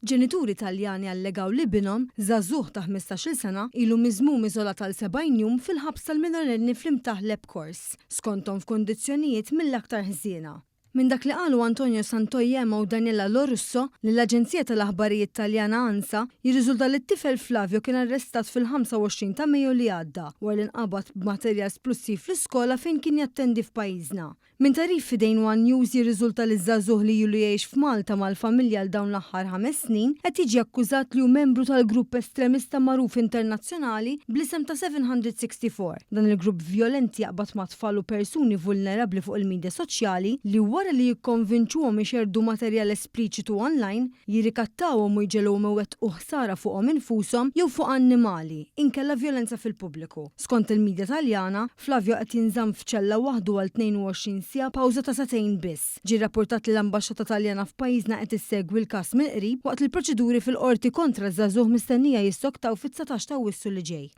Ġenituri Taljani allegaw li binhom żagħżugħ ta' 15-il sena ilu miżmum iżolat għal 70 jum fil-ħabs tal-minorenni fl-imtaħleb kors, skontom f'kundizzjonijiet mill-aktar ħżiena. Minn dak li qalu Antonio Santoyema u Daniela Lorusso li l-Aġenzija tal-Aħbarijiet Taljana ANSA jirriżulta li t-tifel Flavio kien arrestat fil-25 ta' Mejju li għadda wara li nqabad b'materjal splussiv fl-iskola fejn kien jattendi f'pajjiżna. Min tarif f'idejn One News jirriżulta li żagħżugħ li ilu jgħix f'Malta mal-familja għal dawn l-aħħar 5 snin qed jiġi akkużat li hu membru tal-grupp estremista magħruf internazzjonali bl-isem ta' 764. Dan il-grupp vjolenti jaqbad ma' tfal u persuni vulnerabbli fuq il-midja soċjali li wara li jikkonvinċuhom ixerdu materjal espliċitu online, jirrikattawhom u jġelhom iwettqu ħsara fuqhom infushom jew fuq annimali, inkella vjolenza fil-pubbliku. Skont il-midja Taljana, Flavio qed jinżamm f'ċella waħdu għal 22 sija pawża ta' satejn biss. Ġie rrapportat li l-Ambaxxata Taljana f'pajjiżna qed issegwi l-każ mill-qrib waqt li l-proċeduri fil-qorti kontra ż-żagħżugħ mistennija jissoktaw fit-19 ta' Awwissu li ġej.